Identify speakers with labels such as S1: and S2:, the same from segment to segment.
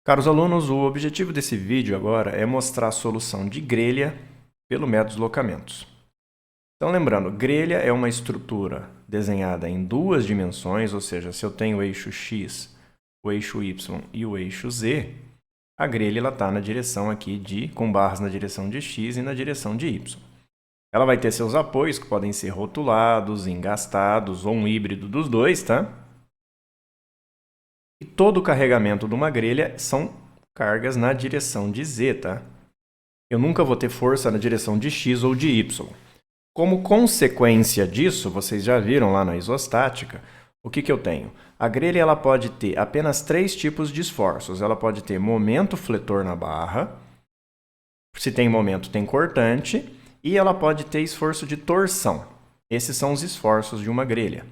S1: Caros alunos, o objetivo desse vídeo agora é mostrar a solução de grelha pelo método de deslocamentos. Então, lembrando, grelha é uma estrutura desenhada em duas dimensões, ou seja, se eu tenho o eixo X, o eixo Y e o eixo Z, a grelha está na direção aqui com barras na direção de X e na direção de Y. Ela vai ter seus apoios que podem ser rotulados, engastados ou um híbrido dos dois, tá? E todo o carregamento de uma grelha são cargas na direção de Z, tá? Eu nunca vou ter força na direção de X ou de Y. Como consequência disso, vocês já viram lá na isostática, o que eu tenho? A grelha ela pode ter apenas 3 tipos de esforços. Ela pode ter momento fletor na barra, se tem momento tem cortante, e ela pode ter esforço de torção. Esses são os esforços de uma grelha.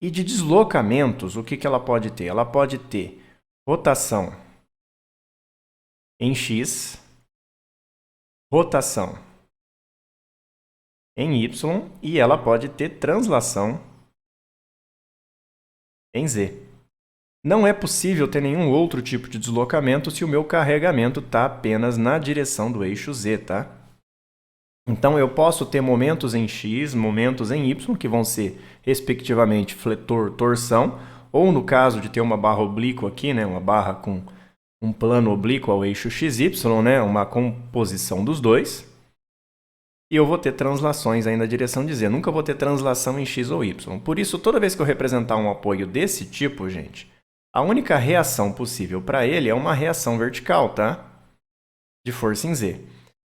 S1: E de deslocamentos, o que ela pode ter? Ela pode ter rotação em X, rotação em Y e ela pode ter translação em Z. Não é possível ter nenhum outro tipo de deslocamento se o meu carregamento está apenas na direção do eixo Z, tá? Então, eu posso ter momentos em X, momentos em Y, que vão ser, respectivamente, fletor, torção, ou no caso de ter uma barra oblíqua aqui, né, uma barra com um plano oblíquo ao eixo XY, né, uma composição dos dois. E eu vou ter translações aí na direção de Z. Nunca vou ter translação em X ou Y. Por isso, toda vez que eu representar um apoio desse tipo, gente, a única reação possível para ele é uma reação vertical, tá? De força em Z.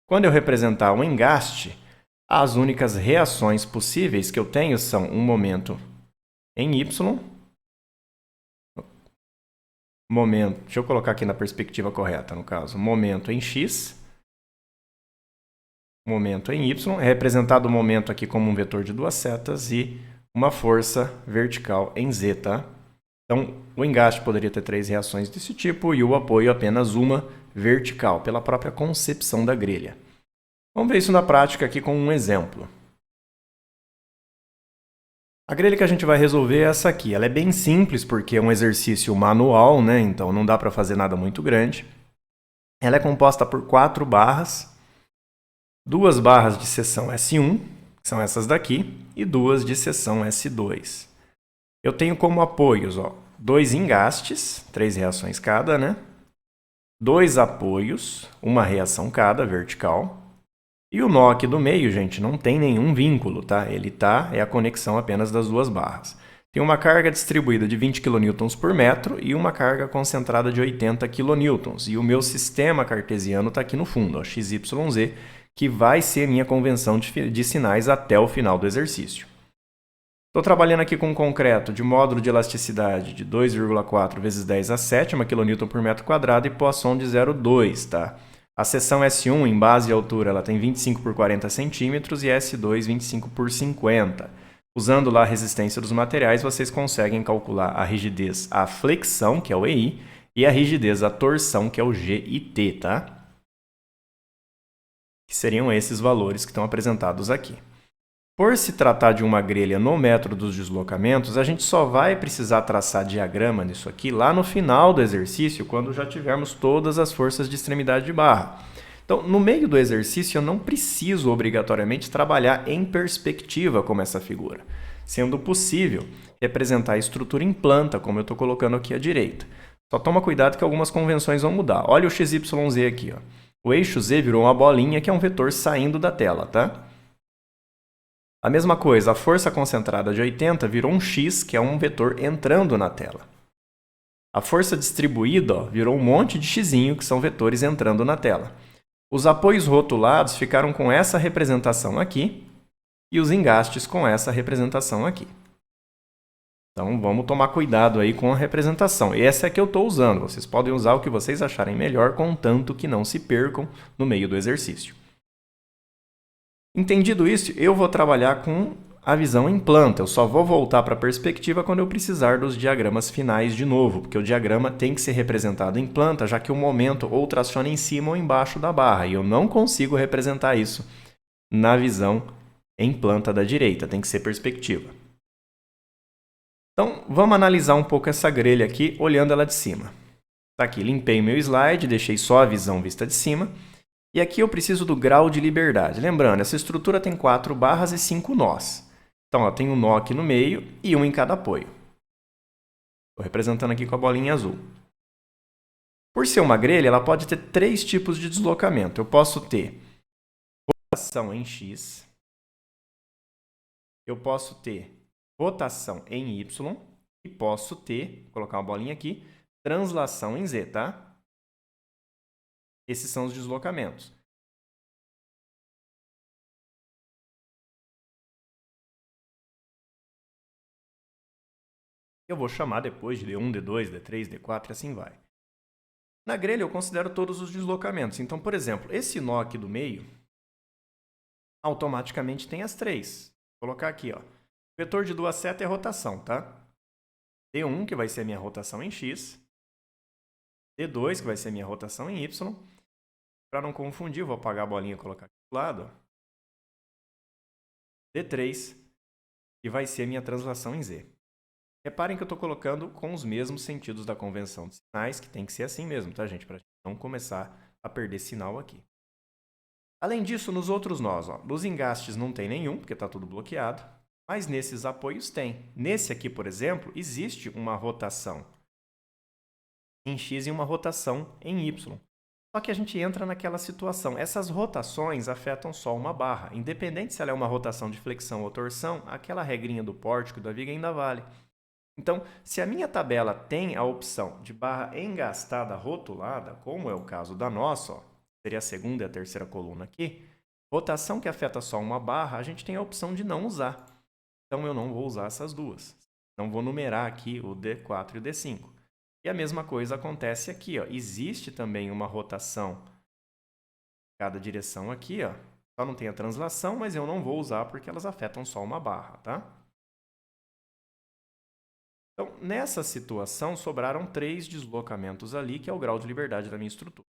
S1: Quando eu representar um engaste, as únicas reações possíveis que eu tenho são um momento em Y, deixa eu colocar aqui na perspectiva correta, no caso, momento em X, momento em Y, é representado o momento aqui como um vetor de duas setas e uma força vertical em Z, tá? Então, o engaste poderia ter 3 reações desse tipo e o apoio apenas uma vertical, pela própria concepção da grelha. Vamos ver isso na prática aqui com um exemplo. A grelha que a gente vai resolver é essa aqui. Ela é bem simples porque é um exercício manual, né? Então não dá para fazer nada muito grande. Ela é composta por 4 barras, 2 barras de seção S1, que são essas daqui, e 2 de seção S2. Eu tenho como apoios 2 engastes, 3 reações cada, né? 2 apoios, uma reação cada, vertical. E o nó aqui do meio, gente, não tem nenhum vínculo, tá? Ele é a conexão apenas das 2 barras. Tem uma carga distribuída de 20 kN por metro e uma carga concentrada de 80 kN. E o meu sistema cartesiano está aqui no fundo, XYZ, que vai ser minha convenção de sinais até o final do exercício. Estou trabalhando aqui com um concreto de módulo de elasticidade de 2,4 vezes 10 a 7 kN por metro quadrado e Poisson de 0,2, tá? A seção S1, em base e altura, ela tem 25 por 40 centímetros e S2, 25 por 50. Usando lá a resistência dos materiais, vocês conseguem calcular a rigidez à flexão, que é o EI, e a rigidez à torção, que é o GIT, tá? Que seriam esses valores que estão apresentados aqui. Por se tratar de uma grelha no método dos deslocamentos, a gente só vai precisar traçar diagrama nisso aqui lá no final do exercício, quando já tivermos todas as forças de extremidade de barra. Então, no meio do exercício, eu não preciso obrigatoriamente trabalhar em perspectiva como essa figura, sendo possível representar a estrutura em planta, como eu estou colocando aqui à direita. Só toma cuidado que algumas convenções vão mudar. Olha o XYZ aqui. O eixo Z virou uma bolinha, que é um vetor saindo da tela, tá? A mesma coisa, a força concentrada de 80 virou um X, que é um vetor entrando na tela. A força distribuída virou um monte de x'inho, que são vetores entrando na tela. Os apoios rotulados ficaram com essa representação aqui e os engastes com essa representação aqui. Então, vamos tomar cuidado aí com a representação. Essa é que eu estou usando. Vocês podem usar o que vocês acharem melhor, contanto que não se percam no meio do exercício. Entendido isso, eu vou trabalhar com a visão em planta. Eu só vou voltar para a perspectiva quando eu precisar dos diagramas finais de novo, porque o diagrama tem que ser representado em planta, já que o momento ou traciona em cima ou embaixo da barra. E eu não consigo representar isso na visão em planta da direita, tem que ser perspectiva. Então, vamos analisar um pouco essa grelha aqui, olhando ela de cima. Tá aqui, limpei meu slide, deixei só a visão vista de cima. E aqui eu preciso do grau de liberdade. Lembrando, essa estrutura tem 4 barras e 5 nós. Então, ó, tem um nó aqui no meio e um em cada apoio. Estou representando aqui com a bolinha azul. Por ser uma grelha, ela pode ter 3 tipos de deslocamento. Eu posso ter rotação em X. Eu posso ter rotação em Y. E posso ter, vou colocar uma bolinha aqui, translação em Z, tá? Esses são os deslocamentos. Eu vou chamar depois de D1, D2, D3, D4 e assim vai. Na grelha eu considero todos os deslocamentos. Então, por exemplo, esse nó aqui do meio, automaticamente tem as 3. Vou colocar aqui, ó. O vetor de duas setas é rotação, tá? D1, que vai ser a minha rotação em X. D2, que vai ser a minha rotação em Y. Para não confundir, vou apagar a bolinha e colocar aqui do lado. D3, que vai ser a minha translação em Z. Reparem que eu estou colocando com os mesmos sentidos da convenção de sinais, que tem que ser assim mesmo, tá, gente? Para não começar a perder sinal aqui. Além disso, nos outros nós, ó, nos engastes não tem nenhum, porque está tudo bloqueado, mas nesses apoios tem. Nesse aqui, por exemplo, existe uma rotação em X e uma rotação em Y. Só que a gente entra naquela situação. Essas rotações afetam só uma barra. Independente se ela é uma rotação de flexão ou torção, aquela regrinha do pórtico e da viga ainda vale. Então, se a minha tabela tem a opção de barra engastada rotulada, como é o caso da nossa, ó, seria a segunda e a terceira coluna aqui, rotação que afeta só uma barra, a gente tem a opção de não usar. Então, eu não vou usar essas duas. Não vou numerar aqui o D4 e o D5. E a mesma coisa acontece aqui, ó. Existe também uma rotação em cada direção aqui, ó. Só não tem a translação, mas eu não vou usar porque elas afetam só uma barra, tá? Então, nessa situação, sobraram 3 deslocamentos ali, que é o grau de liberdade da minha estrutura.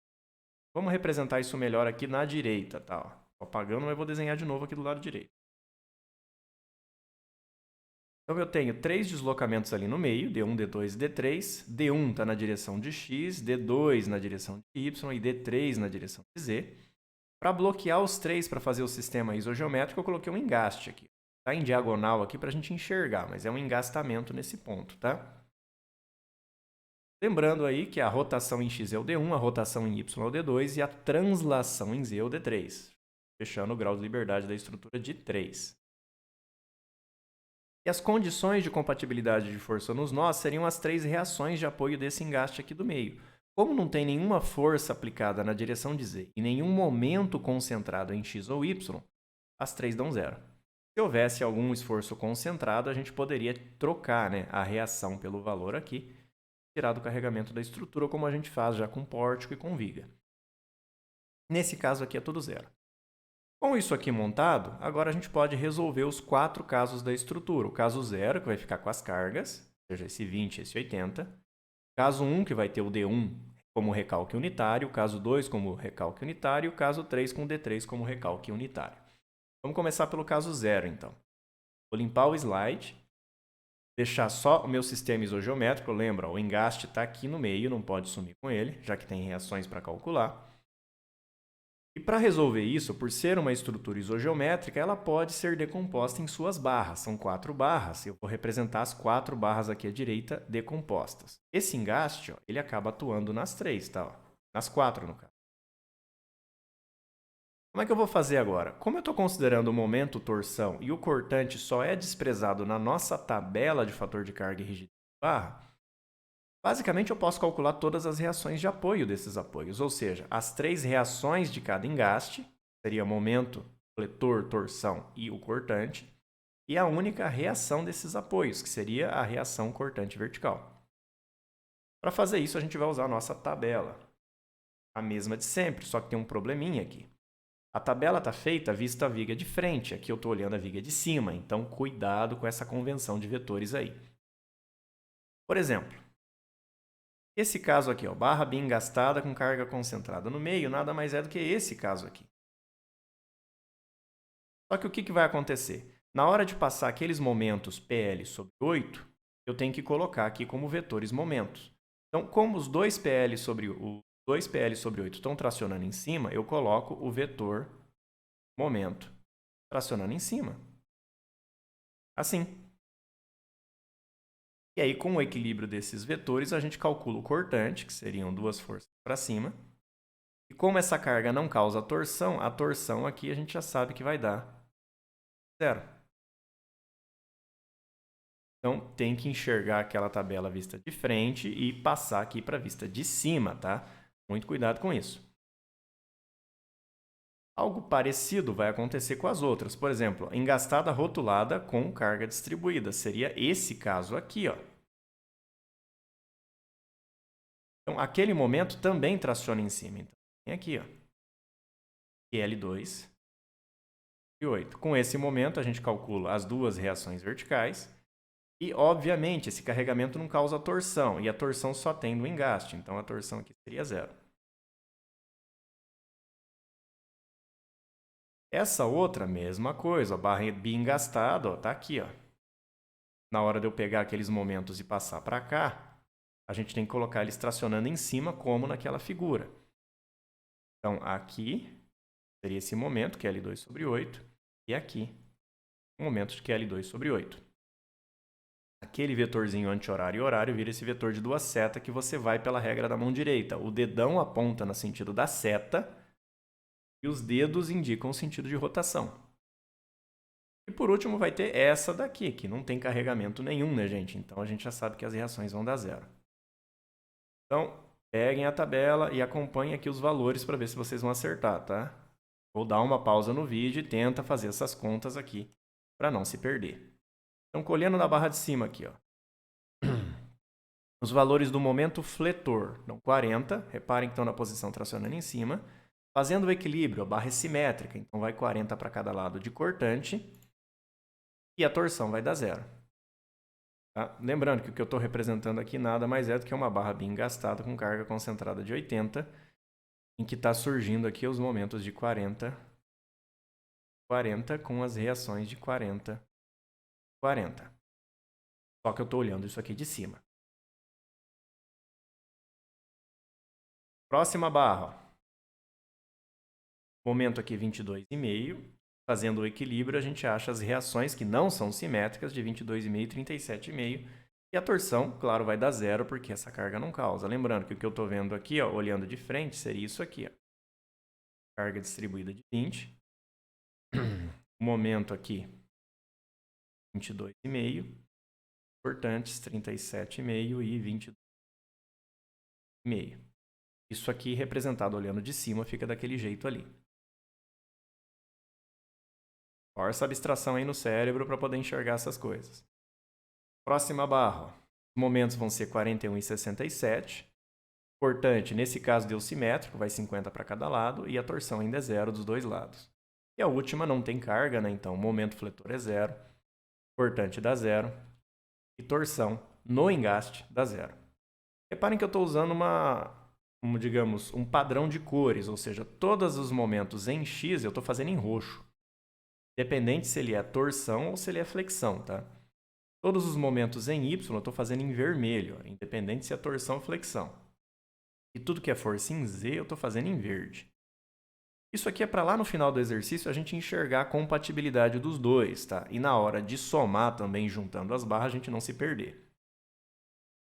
S1: Vamos representar isso melhor aqui na direita, tá? Estou apagando, mas vou desenhar de novo aqui do lado direito. Então, eu tenho 3 deslocamentos ali no meio, D1, D2 e D3. D1 está na direção de X, D2 na direção de Y e D3 na direção de Z. Para bloquear os 3 para fazer o sistema isogeométrico, eu coloquei um engaste aqui. Está em diagonal aqui para a gente enxergar, mas é um engastamento nesse ponto, tá? Lembrando aí que a rotação em X é o D1, a rotação em Y é o D2 e a translação em Z é o D3. Fechando o grau de liberdade da estrutura de 3. E as condições de compatibilidade de força nos nós seriam as 3 reações de apoio desse engaste aqui do meio. Como não tem nenhuma força aplicada na direção de Z e nenhum momento concentrado em X ou Y, as 3 dão 0. Se houvesse algum esforço concentrado, a gente poderia trocar, né, a reação pelo valor aqui, tirar do carregamento da estrutura, como a gente faz já com pórtico e com viga. Nesse caso aqui é tudo 0. Com isso aqui montado, agora a gente pode resolver os 4 casos da estrutura. O caso 0, que vai ficar com as cargas, ou seja, esse 20 e esse 80. Caso 1, que vai ter o D1 como recalque unitário. O caso 2 como recalque unitário. E o caso 3 com o D3 como recalque unitário. Vamos começar pelo caso 0, então. Vou limpar o slide. Deixar só o meu sistema isogeométrico. Lembra, o engaste está aqui no meio, não pode sumir com ele, já que tem reações para calcular. E para resolver isso, por ser uma estrutura isogeométrica, ela pode ser decomposta em suas barras. São 4 barras. Eu vou representar as 4 barras aqui à direita decompostas. Esse engaste, ó, ele acaba atuando nas 3, tá? Ó, nas 4, no caso. Como é que eu vou fazer agora? Como eu estou considerando o momento torção e o cortante só é desprezado na nossa tabela de fator de carga e rigidez de barra, basicamente eu posso calcular todas as reações de apoio desses apoios, ou seja, as 3 reações de cada engaste, seria momento, fletor, torção e o cortante, e a única reação desses apoios, que seria a reação cortante vertical. Para fazer isso, a gente vai usar a nossa tabela, a mesma de sempre, só que tem um probleminha aqui. A tabela está feita vista a viga de frente. Aqui eu estou olhando a viga de cima, então cuidado com essa convenção de vetores aí. Por exemplo, esse caso aqui, ó, barra bem engastada com carga concentrada no meio, nada mais é do que esse caso aqui. Só que o que vai acontecer? Na hora de passar aqueles momentos PL sobre 8, eu tenho que colocar aqui como vetores momentos. Então, como os 2PL sobre 8 estão tracionando em cima, eu coloco o vetor momento tracionando em cima. Assim. E aí, com o equilíbrio desses vetores, a gente calcula o cortante, que seriam duas forças para cima. E como essa carga não causa a torção aqui a gente já sabe que vai dar 0. Então, tem que enxergar aquela tabela vista de frente e passar aqui para a vista de cima, tá? Muito cuidado com isso. Algo parecido vai acontecer com as outras. Por exemplo, engastada rotulada com carga distribuída. Seria esse caso aqui, ó. Então, aquele momento também traciona em cima. Então, tem aqui, ó. L2 e 8. Com esse momento, a gente calcula as duas reações verticais. E, obviamente, esse carregamento não causa torção. E a torção só tem no engaste. Então, a torção aqui seria 0. Essa outra, mesma coisa. A barra biengastada, ó, tá aqui, ó. Na hora de eu pegar aqueles momentos e passar para cá, a gente tem que colocar eles tracionando em cima, como naquela figura. Então, aqui seria esse momento, que é L2 sobre 8, e aqui, o momento de que é L2 sobre 8. Aquele vetorzinho anti-horário e horário vira esse vetor de duas setas que você vai pela regra da mão direita. O dedão aponta no sentido da seta e os dedos indicam o sentido de rotação. E por último vai ter essa daqui, que não tem carregamento nenhum, né, gente? Então a gente já sabe que as reações vão dar 0. Então, peguem a tabela e acompanhem aqui os valores para ver se vocês vão acertar, tá? Vou dar uma pausa no vídeo e tenta fazer essas contas aqui para não se perder. Então, colhendo na barra de cima aqui, ó. Os valores do momento fletor dão 40. Reparem que estão na posição tracionando em cima. Fazendo o equilíbrio, a barra é simétrica, então vai 40 para cada lado de cortante. E a torção vai dar 0. Tá? Lembrando que o que eu estou representando aqui nada mais é do que uma barra biengastada com carga concentrada de 80, em que está surgindo aqui os momentos de 40, 40 com as reações de 40, 40. Só que eu estou olhando isso aqui de cima. Próxima barra. Momento aqui 22,5. Fazendo o equilíbrio, a gente acha as reações que não são simétricas de 22,5 e 37,5. E a torção, claro, vai dar 0 porque essa carga não causa. Lembrando que o que eu estou vendo aqui, ó, olhando de frente, seria isso aqui. Ó. Carga distribuída de 20. O momento aqui, 22,5. Cortantes, 37,5 e 22,5. Isso aqui, representado olhando de cima, fica daquele jeito ali. Força a abstração aí no cérebro para poder enxergar essas coisas. Próxima barra. Os momentos vão ser 41 e 67. Cortante, nesse caso, deu simétrico, vai 50 para cada lado. E a torção ainda é 0 dos dois lados. E a última não tem carga, né? Então, o momento fletor é 0. Cortante dá 0. E torção no engaste dá 0. Reparem que eu estou usando digamos, um padrão de cores. Ou seja, todos os momentos em X eu estou fazendo em roxo. Independente se ele é torção ou se ele é flexão, tá? Todos os momentos em Y eu estou fazendo em vermelho, independente se é torção ou flexão. E tudo que é força em Z eu estou fazendo em verde. Isso aqui é para lá no final do exercício a gente enxergar a compatibilidade dos dois, tá? E na hora de somar também juntando as barras a gente não se perder.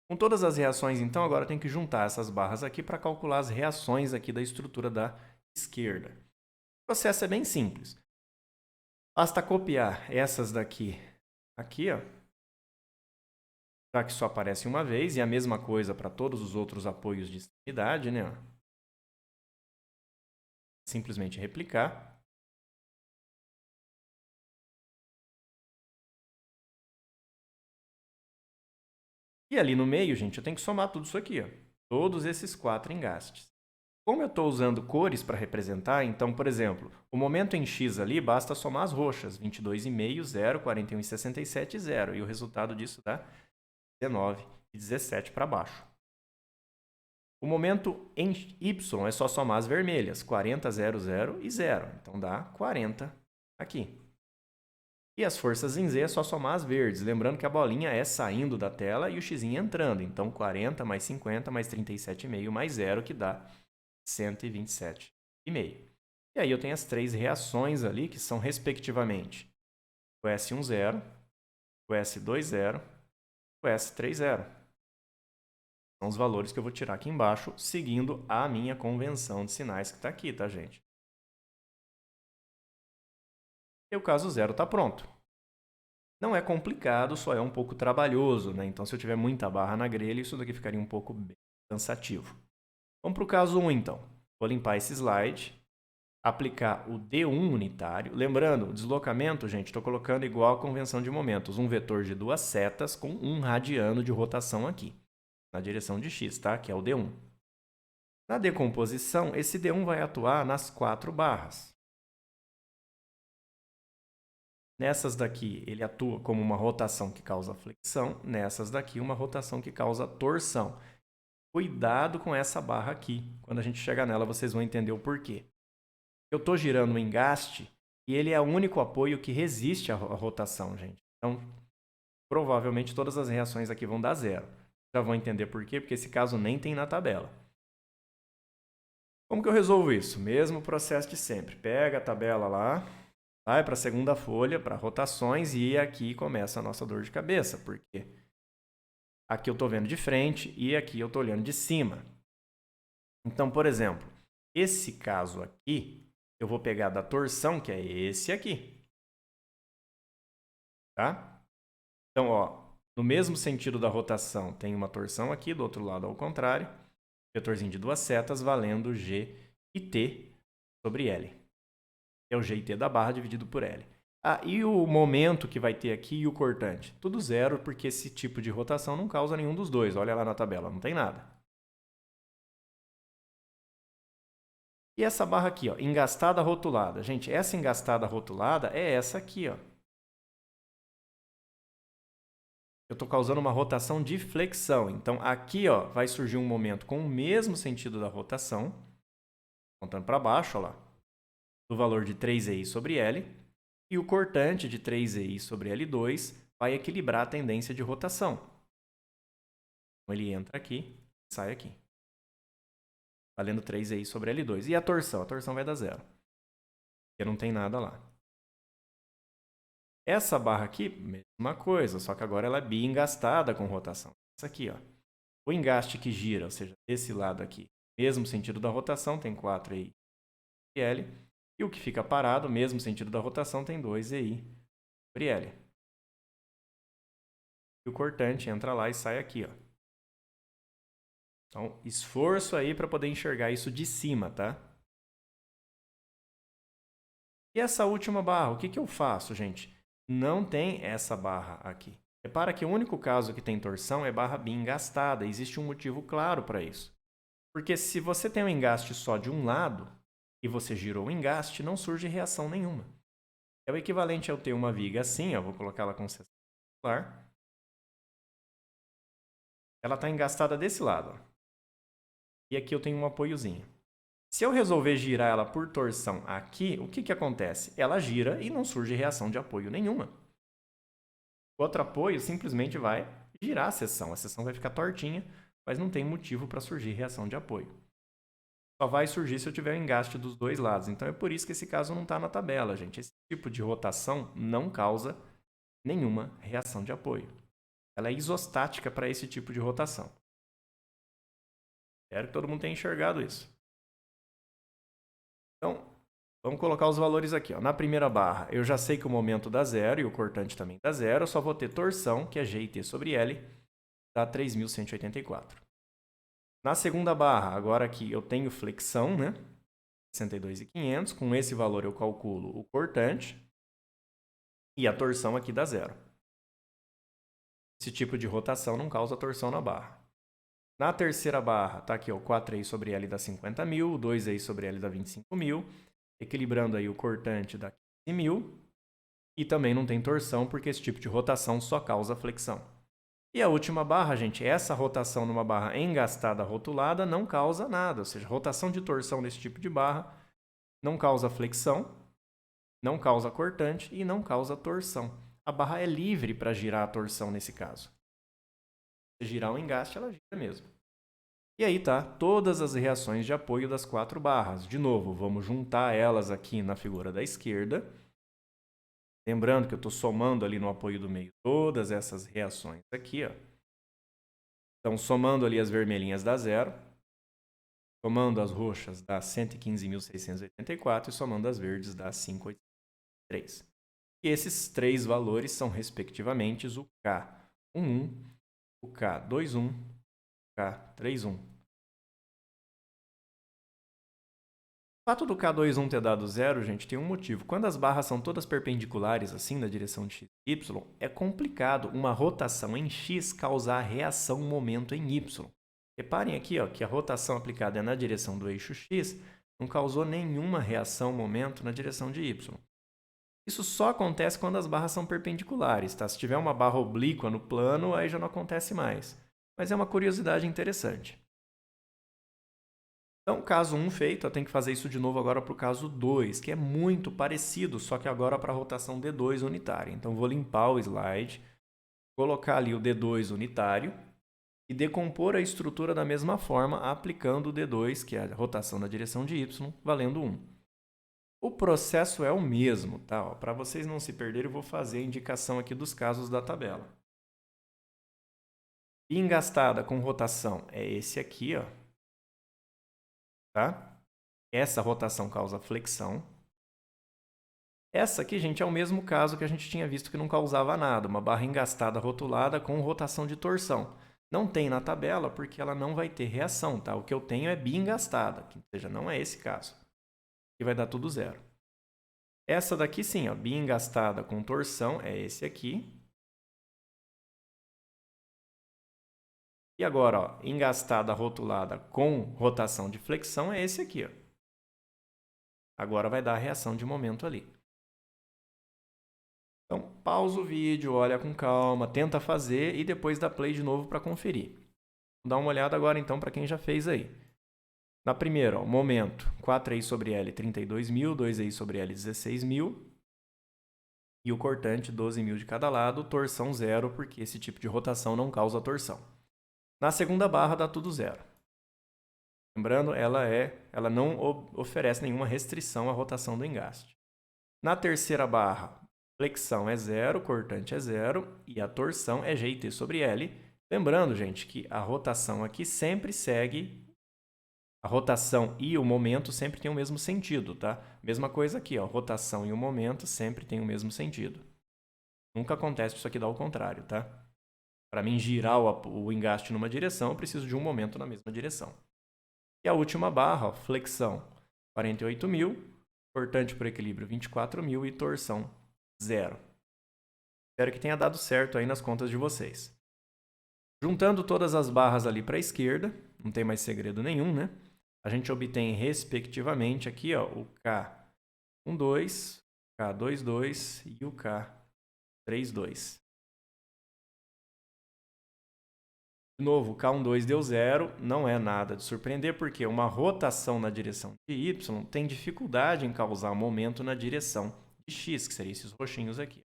S1: Com todas as reações, então, agora tem que juntar essas barras aqui para calcular as reações aqui da estrutura da esquerda. O processo é bem simples. Basta copiar essas daqui aqui, ó. Já que só aparece uma vez, e a mesma coisa para todos os outros apoios de extremidade, né? Simplesmente replicar. E ali no meio, gente, eu tenho que somar tudo isso aqui, ó. Todos esses 4 engastes. Como eu estou usando cores para representar, então, por exemplo, o momento em X ali, basta somar as roxas. 22,5, 0, 41,67 e 0. E o resultado disso dá 19 e 17 para baixo. O momento em Y é só somar as vermelhas, 40, 0, 0 e 0. Então dá 40 aqui. E as forças em Z é só somar as verdes. Lembrando que a bolinha é saindo da tela e o x entrando. Então, 40 mais 50 mais 37,5 mais 0, que dá 127,5. E aí eu tenho as três reações ali, que são, respectivamente, o S1 0, o S2 0, o S3 0. São os valores que eu vou tirar aqui embaixo, seguindo a minha convenção de sinais que está aqui, tá, gente? E o caso zero está pronto. Não é complicado, só é um pouco trabalhoso, né? Então, se eu tiver muita barra na grelha, isso daqui ficaria um pouco cansativo. Vamos para o caso 1, então. Vou limpar esse slide, aplicar o D1 unitário. Lembrando, o deslocamento, gente, estou colocando igual a convenção de momentos. Um vetor de duas setas com um radiano de rotação aqui, na direção de x, tá? Que é o D1. Na decomposição, esse D1 vai atuar nas 4 barras. Nessas daqui, ele atua como uma rotação que causa flexão. Nessas daqui, uma rotação que causa torção. Cuidado com essa barra aqui. Quando a gente chegar nela, vocês vão entender o porquê. Eu estou girando o engaste e ele é o único apoio que resiste à rotação, gente. Então, provavelmente todas as reações aqui vão dar zero. Já vão entender por quê, porque esse caso nem tem na tabela. Como que eu resolvo isso? Mesmo processo de sempre. Pega a tabela lá, vai para a segunda folha, para rotações, e aqui começa a nossa dor de cabeça, porque aqui eu estou vendo de frente e aqui eu estou olhando de cima. Então, por exemplo, esse caso aqui, eu vou pegar da torção, que é esse aqui. Tá? Então, ó, no mesmo sentido da rotação, tem uma torção aqui, do outro lado ao contrário. Vetorzinho de duas setas valendo G e T sobre L. É o G e T da barra dividido por L. Ah, e o momento que vai ter aqui e o cortante? Tudo zero, porque esse tipo de rotação não causa nenhum dos dois. Olha lá na tabela, não tem nada. E essa barra aqui, ó, engastada rotulada. Gente, essa engastada rotulada é essa aqui, ó. Eu estou causando uma rotação de flexão. Então, aqui ó, vai surgir um momento com o mesmo sentido da rotação, contando para baixo, ó lá, do valor de 3EI sobre L, e o cortante de 3EI sobre L2 vai equilibrar a tendência de rotação. Então, ele entra aqui, sai aqui, valendo 3EI sobre L2. E a torção? A torção vai dar zero, porque não tem nada lá. Essa barra aqui, mesma coisa, só que agora ela é bi-engastada com rotação. Essa aqui, ó. O engaste que gira, ou seja, desse lado aqui, mesmo sentido da rotação, tem 4EI sobre L. E o que fica parado, mesmo sentido da rotação, tem 2EI sobre L. E o cortante entra lá e sai aqui, ó. Então, esforço aí para poder enxergar isso de cima, tá? E essa última barra, o que eu faço, gente? Não tem essa barra aqui. Repara que o único caso que tem torção é barra bi-engastada. Existe um motivo claro para isso. Porque se você tem um engaste só de um lado e você girou o engaste, não surge reação nenhuma. É o equivalente a eu ter uma viga assim, ó, vou colocar ela com seção circular. Ela está engastada desse lado, ó. E aqui eu tenho um apoiozinho. Se eu resolver girar ela por torção aqui, o que acontece? Ela gira e não surge reação de apoio nenhuma. O outro apoio simplesmente vai girar a seção vai ficar tortinha, mas não tem motivo para surgir reação de apoio. Só vai surgir se eu tiver um engaste dos dois lados. Então é por isso que esse caso não está na tabela, gente. Esse tipo de rotação não causa nenhuma reação de apoio. Ela é isostática para esse tipo de rotação. Espero que todo mundo tenha enxergado isso. Então, vamos colocar os valores aqui. Ó. Na primeira barra, eu já sei que o momento dá zero e o cortante também dá zero. Eu só vou ter torção, que é G e T sobre L, dá 3.184. Na segunda barra, agora aqui eu tenho flexão, né? 62.500. Com esse valor eu calculo o cortante e a torção aqui dá zero. Esse tipo de rotação não causa torção na barra. Na terceira barra, está aqui o 4EI sobre L dá 50.000, 2EI sobre L dá 25.000, equilibrando aí o cortante dá 15.000 e também não tem torção porque esse tipo de rotação só causa flexão. E a última barra, gente, essa rotação numa barra engastada rotulada não causa nada, ou seja, rotação de torção nesse tipo de barra não causa flexão não causa cortante e não causa torção. A barra é livre para girar a torção nesse caso. Se girar o engaste, ela gira mesmo. E aí tá todas as reações de apoio das 4 barras. De novo, vamos juntar elas aqui na figura da esquerda. Lembrando que eu estou somando ali no apoio do meio todas essas reações aqui, ó. Então, somando ali as vermelhinhas dá 0, somando as roxas dá 115.684 e somando as verdes dá 583. E esses 3 valores são, respectivamente, o K11, o K21, o K31. O fato do K21 ter dado 0, gente, tem um motivo. Quando as barras são todas perpendiculares, assim, na direção de x e y, é complicado uma rotação em x causar reação momento em y. Reparem aqui, ó, que a rotação aplicada é na direção do eixo x, não causou nenhuma reação momento na direção de y. Isso só acontece quando as barras são perpendiculares, tá? Se tiver uma barra oblíqua no plano, aí já não acontece mais. Mas é uma curiosidade interessante. Então, caso 1 feito, eu tenho que fazer isso de novo agora para o caso 2, que é muito parecido, só que agora para a rotação D2 unitária. Então, vou limpar o slide, colocar ali o D2 unitário e decompor a estrutura da mesma forma, aplicando o D2, que é a rotação na direção de Y, valendo 1. O processo é o mesmo, tá? Para vocês não se perderem, eu vou fazer a indicação aqui dos casos da tabela. Engastada com rotação é esse aqui, ó. Tá? Essa rotação causa flexão. Essa aqui, gente, é o mesmo caso que a gente tinha visto que não causava nada, uma barra engastada rotulada com rotação de torção. Não tem na tabela porque ela não vai ter reação, tá? O que eu tenho é biengastada, ou seja, não é esse caso. E vai dar tudo 0. Essa daqui sim, ó, biengastada com torção é esse aqui. E agora, ó, engastada rotulada com rotação de flexão é esse aqui, ó. Agora vai dar a reação de momento ali. Então, pausa o vídeo, olha com calma, tenta fazer e depois dá play de novo para conferir. Vou dar uma olhada agora então para quem já fez aí. Na primeira, ó, momento, 4i sobre L, 32.000, 2i sobre L, 16.000. E o cortante, 12.000 de cada lado, torção 0, porque esse tipo de rotação não causa torção. Na segunda barra dá tudo 0. Lembrando, ela não oferece nenhuma restrição à rotação do engaste. Na terceira barra, flexão é 0, cortante é 0 e a torção é G e T sobre L. Lembrando, gente, que a rotação aqui sempre segue, a rotação e o momento sempre tem o mesmo sentido, tá? Mesma coisa aqui, ó, rotação e o momento sempre tem o mesmo sentido. Nunca acontece isso aqui dar ao contrário, tá? Para mim girar o engaste numa direção, eu preciso de um momento na mesma direção. E a última barra, ó, flexão 48.000, cortante por equilíbrio 24.000 e torção 0. Espero que tenha dado certo aí nas contas de vocês. Juntando todas as barras ali para a esquerda, não tem mais segredo nenhum, né? A gente obtém, respectivamente, aqui ó, o K12, K22 e o K32. De novo, o K12 deu 0, não é nada de surpreender, porque uma rotação na direção de Y tem dificuldade em causar momento na direção de X, que seriam esses roxinhos aqui.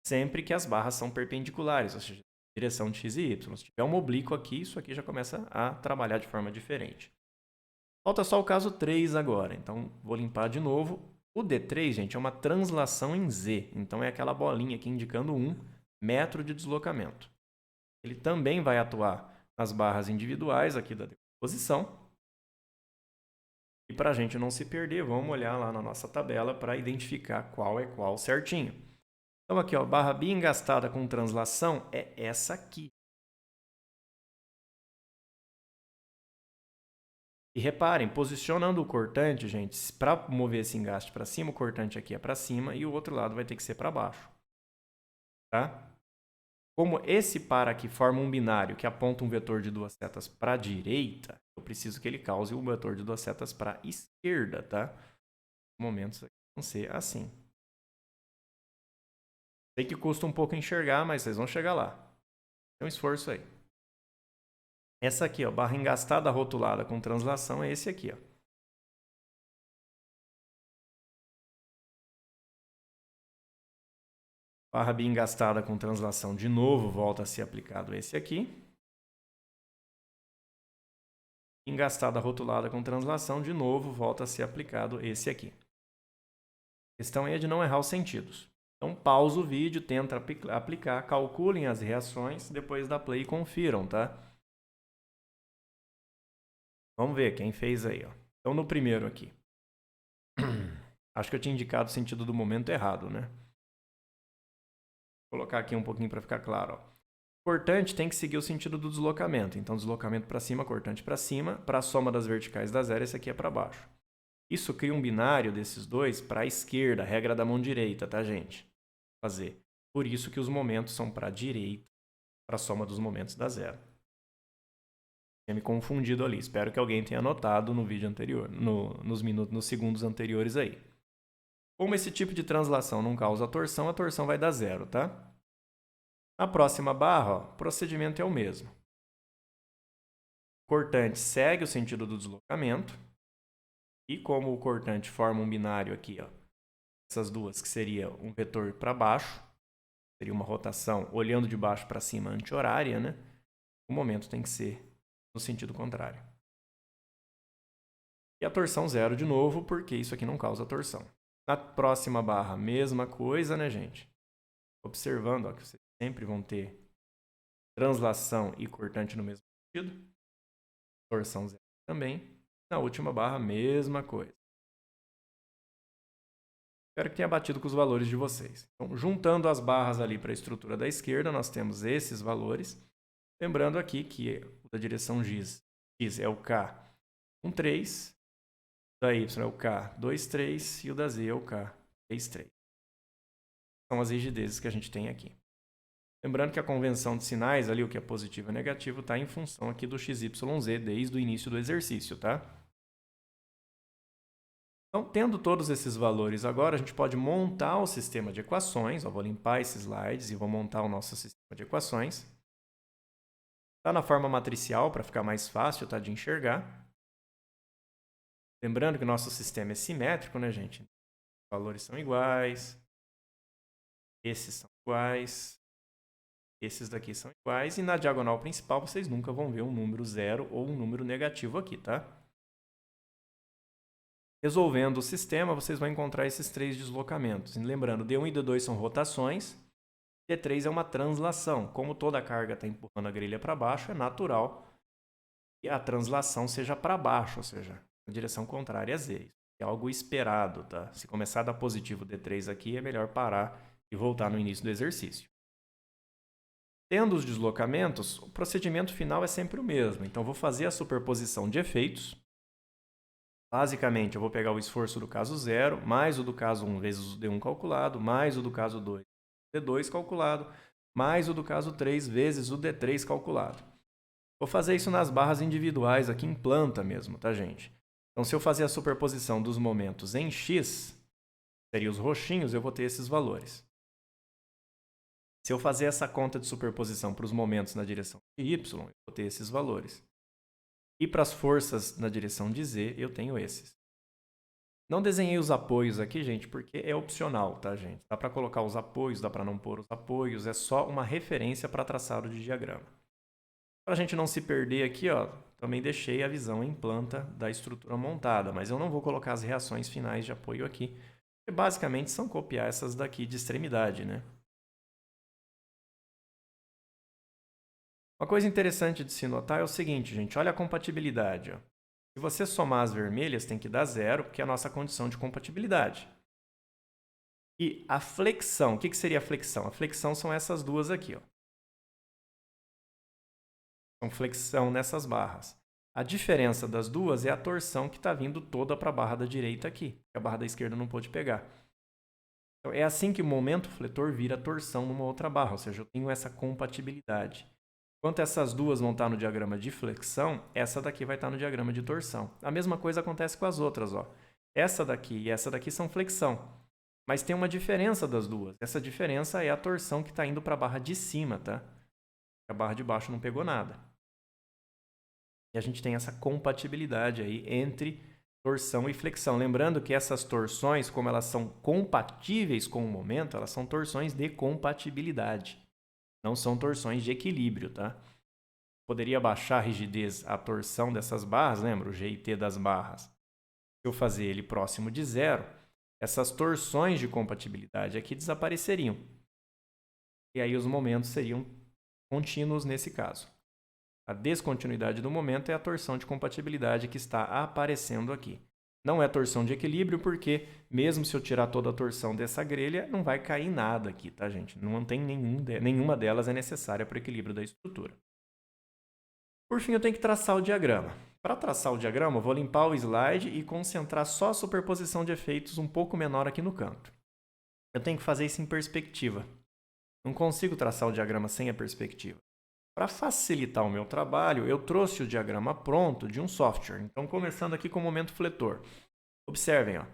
S1: Sempre que as barras são perpendiculares, ou seja, direção de x e y. Se tiver um oblíquo aqui, isso aqui já começa a trabalhar de forma diferente. Falta só o caso 3 agora, então vou limpar de novo. O D3, gente, é uma translação em Z, então é aquela bolinha aqui indicando 1 metro de deslocamento. Ele também vai atuar nas barras individuais aqui da decomposição. E para a gente não se perder, vamos olhar lá na nossa tabela para identificar qual é qual certinho. Então aqui, ó, barra biengastada com translação é essa aqui. E reparem, posicionando o cortante, gente, para mover esse engaste para cima, o cortante aqui é para cima e o outro lado vai ter que ser para baixo. Tá? Como esse par aqui forma um binário que aponta um vetor de duas setas para a direita, eu preciso que ele cause um vetor de duas setas para a esquerda, tá? Momentos aqui vão ser assim. Sei que custa um pouco enxergar, mas vocês vão chegar lá. Tem um esforço aí. Essa aqui, ó, barra engastada rotulada com translação, é esse aqui, ó. Barra B engastada com translação de novo, volta a ser aplicado esse aqui. Engastada rotulada com translação, de novo, volta a ser aplicado esse aqui. A questão é de não errar os sentidos. Então, pausa o vídeo, tenta aplicar, calculem as reações, depois dá play e confiram, tá? Vamos ver quem fez aí, ó. Então, no primeiro aqui. Acho que eu tinha indicado o sentido do momento errado, né? Vou colocar aqui um pouquinho para ficar claro, ó. Cortante tem que seguir o sentido do deslocamento. Então, deslocamento para cima, cortante para cima. Para a soma das verticais da zero, esse aqui é para baixo. Isso cria um binário desses dois para a esquerda, regra da mão direita, tá, gente? Fazer. Por isso que os momentos são para a direita, para a soma dos momentos da zero. Tinha me confundido ali. Espero que alguém tenha anotado no vídeo anterior, nos segundos anteriores aí. Como esse tipo de translação não causa torção, a torção vai dar zero, tá? Na próxima barra, ó, o procedimento é o mesmo. O cortante segue o sentido do deslocamento. E como o cortante forma um binário aqui, ó, essas duas, que seria um vetor para baixo, seria uma rotação olhando de baixo para cima anti-horária, né? O momento tem que ser no sentido contrário. E a torção zero de novo, porque isso aqui não causa torção. Na próxima barra, mesma coisa, né, gente? Observando, ó, que vocês sempre vão ter translação e cortante no mesmo sentido. Torção zero também. Na última barra, mesma coisa. Espero que tenha batido com os valores de vocês. Então, juntando as barras ali para a estrutura da esquerda, nós temos esses valores. Lembrando aqui que o da direção X é o K 1,3, o da Y é o K 2,3 e o da Z é o K 3,3. São as rigidezes que a gente tem aqui. Lembrando que a convenção de sinais, ali o que é positivo e negativo, está em função aqui do XYZ desde o início do exercício, tá? Então, tendo todos esses valores agora, a gente pode montar o sistema de equações. Vou limpar esses slides e vou montar o nosso sistema de equações. Está na forma matricial para ficar mais fácil, tá, de enxergar. Lembrando que o nosso sistema é simétrico, né, gente? Os valores são iguais. Esses são iguais. Esses daqui são iguais. E na diagonal principal, vocês nunca vão ver um número zero ou um número negativo aqui, tá? Resolvendo o sistema, vocês vão encontrar esses três deslocamentos. E lembrando, D1 e D2 são rotações. D3 é uma translação. Como toda a carga está empurrando a grelha para baixo, é natural que a translação seja para baixo, ou seja, na direção contrária a Z. Isso é algo esperado, tá? Se começar a dar positivo D3 aqui, é melhor parar e voltar no início do exercício. Tendo os deslocamentos, o procedimento final é sempre o mesmo. Então, vou fazer a superposição de efeitos. Basicamente, eu vou pegar o esforço do caso 0, mais o do caso 1 vezes o D1 calculado, mais o do caso 2 D2 calculado, mais o do caso 3 vezes o D3 calculado. Vou fazer isso nas barras individuais aqui em planta mesmo, tá, gente? Então, se eu fazer a superposição dos momentos em X, seria os roxinhos, eu vou ter esses valores. Se eu fazer essa conta de superposição para os momentos na direção de Y, eu vou ter esses valores. E para as forças na direção de Z, eu tenho esses. Não desenhei os apoios aqui, gente, porque é opcional, tá, gente? Dá para colocar os apoios, dá para não pôr os apoios, é só uma referência para traçado de diagrama. Para a gente não se perder aqui, ó, também deixei a visão em planta da estrutura montada, mas eu não vou colocar as reações finais de apoio aqui, porque basicamente são copiar essas daqui de extremidade, né? Uma coisa interessante de se notar é o seguinte, gente, olha a compatibilidade, ó. Se você somar as vermelhas, tem que dar 0, porque é a nossa condição de compatibilidade. E a flexão, o que seria a flexão? A flexão são essas duas aqui, ó. São flexão nessas barras. A diferença das duas é a torção que está vindo toda para a barra da direita aqui, que a barra da esquerda não pôde pegar. Então, é assim que o momento fletor vira torção numa outra barra, ou seja, eu tenho essa compatibilidade. Enquanto essas duas vão estar no diagrama de flexão, essa daqui vai estar no diagrama de torção. A mesma coisa acontece com as outras, ó. Essa daqui e essa daqui são flexão. Mas tem uma diferença das duas. Essa diferença é a torção que está indo para a barra de cima, tá? A barra de baixo não pegou nada. E a gente tem essa compatibilidade aí entre torção e flexão. Lembrando que essas torções, como elas são compatíveis com o momento, elas são torções de compatibilidade. Não são torções de equilíbrio, tá? Poderia baixar a rigidez, a torção dessas barras, lembra? O G e T das barras. Se eu fazer ele próximo de zero, essas torções de compatibilidade aqui desapareceriam. E aí os momentos seriam contínuos nesse caso. A descontinuidade do momento é a torção de compatibilidade que está aparecendo aqui. Não é torção de equilíbrio porque, mesmo se eu tirar toda a torção dessa grelha, não vai cair nada aqui, tá, gente? Não tem nenhuma delas é necessária para o equilíbrio da estrutura. Por fim, eu tenho que traçar o diagrama. Para traçar o diagrama, eu vou limpar o slide e concentrar só a superposição de efeitos um pouco menor aqui no canto. Eu tenho que fazer isso em perspectiva. Não consigo traçar o diagrama sem a perspectiva. Para facilitar o meu trabalho, eu trouxe o diagrama pronto de um software. Então, começando aqui com o momento fletor. Observem, ó,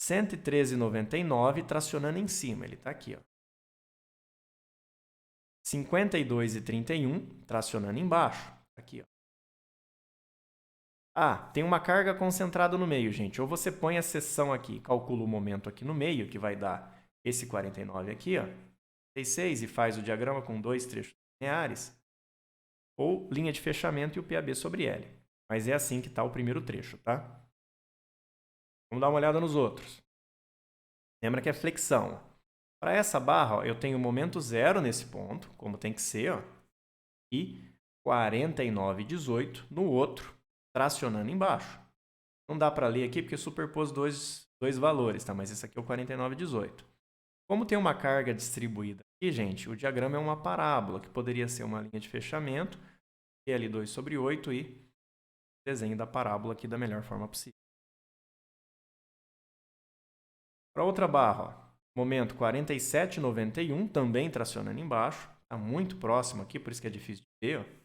S1: 113,99 tracionando em cima. Ele está aqui. Ó. 52,31 tracionando embaixo. Aqui, ó. Ah, tem uma carga concentrada no meio, gente. Ou você põe a seção aqui, calcula o momento aqui no meio, que vai dar esse 49 aqui, ó, 36, e faz o diagrama com 2 trechos lineares, ou linha de fechamento e o PAB sobre L. Mas é assim que está o primeiro trecho, tá? Vamos dar uma olhada nos outros. Lembra que é flexão. Para essa barra, ó, eu tenho momento zero nesse ponto, como tem que ser, ó, e 49,18 no outro, tracionando embaixo. Não dá para ler aqui porque superpôs dois valores, tá? Mas esse aqui é o 49,18. Como tem uma carga distribuída aqui, gente, o diagrama é uma parábola, que poderia ser uma linha de fechamento, L2 sobre 8 e desenho da parábola aqui da melhor forma possível. Para outra barra, ó, momento 47,91, também tracionando embaixo, está muito próximo aqui, por isso que é difícil de ver, ó.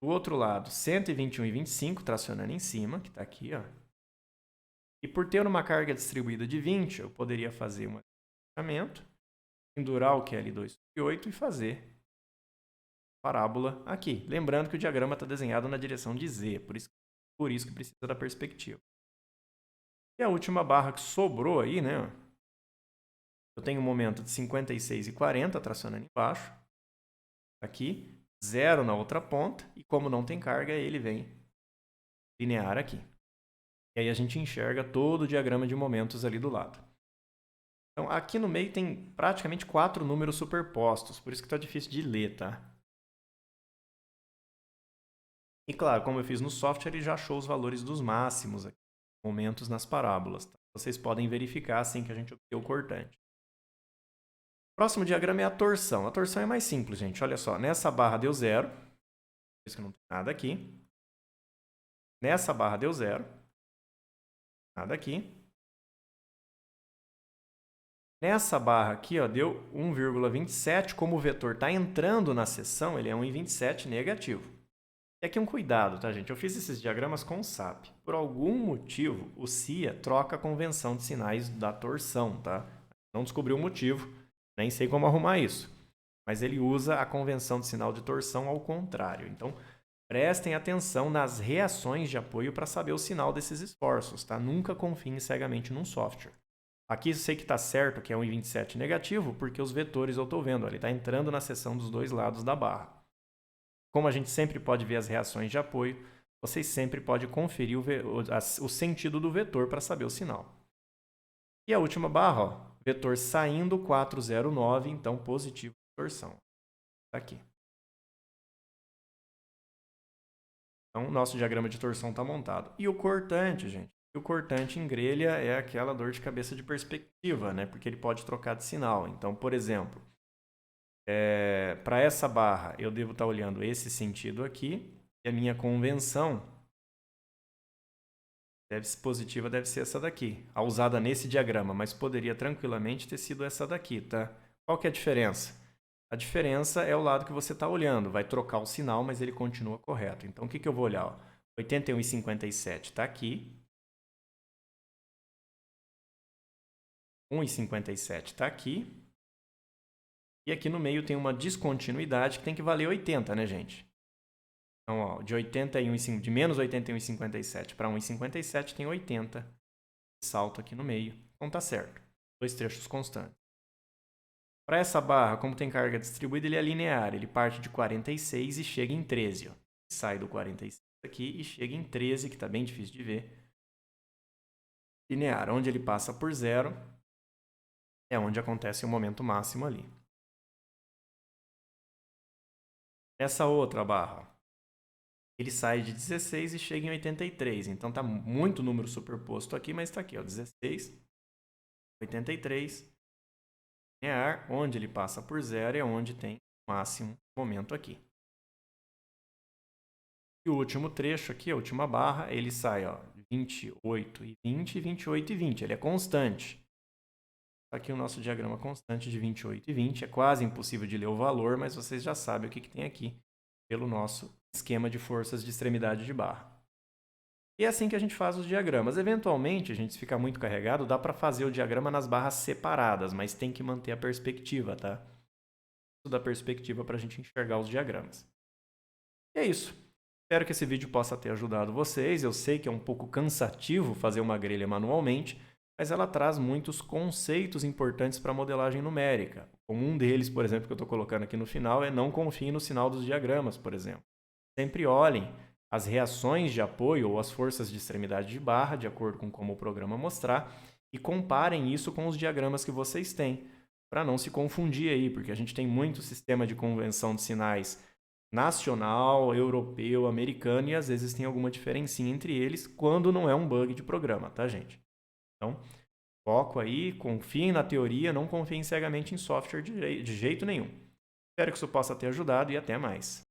S1: Do outro lado, 121,25 tracionando em cima, que está aqui. Ó. E por ter uma carga distribuída de 20, eu poderia fazer um fechamento, pendurar o QL2 sobre 8 e fazer parábola aqui. Lembrando que o diagrama está desenhado na direção de Z, por isso que precisa da perspectiva. E a última barra que sobrou aí, né? Eu tenho um momento de 56,40 tracionando embaixo, aqui. 0 na outra ponta, e como não tem carga, ele vem linear aqui. E aí a gente enxerga todo o diagrama de momentos ali do lado. Então, aqui no meio tem praticamente 4 números superpostos, por isso que está difícil de ler, tá? E claro, como eu fiz no software, ele já achou os valores dos máximos aqui, momentos nas parábolas. Tá? Vocês podem verificar assim que a gente obter o cortante. O próximo diagrama é a torção. A torção é mais simples, gente. Olha só, nessa barra deu 0. Por isso que não tem nada aqui. Nessa barra deu 0. Nada aqui. Nessa barra aqui, ó, deu 1,27. Como o vetor está entrando na seção, ele é 1,27 negativo. E aqui um cuidado, tá, gente? Eu fiz esses diagramas com o SAP. Por algum motivo, o CIA troca a convenção de sinais da torção, tá? Não descobriu o motivo. Nem sei como arrumar isso. Mas ele usa a convenção de sinal de torção ao contrário. Então, prestem atenção nas reações de apoio para saber o sinal desses esforços. Tá? Nunca confiem cegamente num software. Aqui eu sei que está certo que é 1,27 negativo, porque os vetores eu estou vendo. Ele está entrando na seção dos dois lados da barra. Como a gente sempre pode ver as reações de apoio, vocês sempre podem conferir o sentido do vetor para saber o sinal. E a última barra, ó. Vetor saindo 409, então positivo de torção. Está aqui. Então, o nosso diagrama de torção está montado. E o cortante, gente? O cortante em grelha é aquela dor de cabeça de perspectiva, né? Porque ele pode trocar de sinal. Então, por exemplo, para essa barra, eu devo estar olhando esse sentido aqui. E a minha convenção positiva deve ser essa daqui, a usada nesse diagrama, mas poderia tranquilamente ter sido essa daqui, tá? Qual que é a diferença? A diferença é o lado que você está olhando, vai trocar o sinal, mas ele continua correto. Então, o que eu vou olhar? Ó? 81,57 está aqui. 1,57 está aqui. E aqui no meio tem uma descontinuidade que tem que valer 80, né, gente? Então, ó, de menos 81,57 para 1,57 tem 80. Salto aqui no meio. Então tá certo. 2 trechos constantes. Para essa barra, como tem carga distribuída, ele é linear. Ele parte de 46 e chega em 13. Ó. Sai do 46 aqui e chega em 13, que está bem difícil de ver. Linear, onde ele passa por 0, é onde acontece o momento máximo ali. Essa outra barra, ele sai de 16 e chega em 83. Então tá muito número superposto aqui, mas está aqui, ó, 16, 83. Linear, onde ele passa por 0 é onde tem o máximo momento aqui. E o último trecho aqui, a última barra, ele sai, ó, 28 e 20, 28 e 20. Ele é constante. Aqui o nosso diagrama constante de 28 e 20. É quase impossível de ler o valor, mas vocês já sabem o que tem aqui pelo nosso esquema de forças de extremidade de barra. E é assim que a gente faz os diagramas. Eventualmente, a gente se ficar muito carregado, dá para fazer o diagrama nas barras separadas, mas tem que manter a perspectiva, tá? Isso dá perspectiva para a gente enxergar os diagramas. E é isso. Espero que esse vídeo possa ter ajudado vocês. Eu sei que é um pouco cansativo fazer uma grelha manualmente, mas ela traz muitos conceitos importantes para a modelagem numérica. Como um deles, por exemplo, que eu estou colocando aqui no final, é não confie no sinal dos diagramas, por exemplo. Sempre olhem as reações de apoio ou as forças de extremidade de barra, de acordo com como o programa mostrar, e comparem isso com os diagramas que vocês têm, para não se confundir aí, porque a gente tem muito sistema de convenção de sinais nacional, europeu, americano, e às vezes tem alguma diferencinha entre eles quando não é um bug de programa, tá, gente? Então, foco aí, confiem na teoria, não confiem cegamente em software de jeito nenhum. Espero que isso possa ter ajudado e até mais.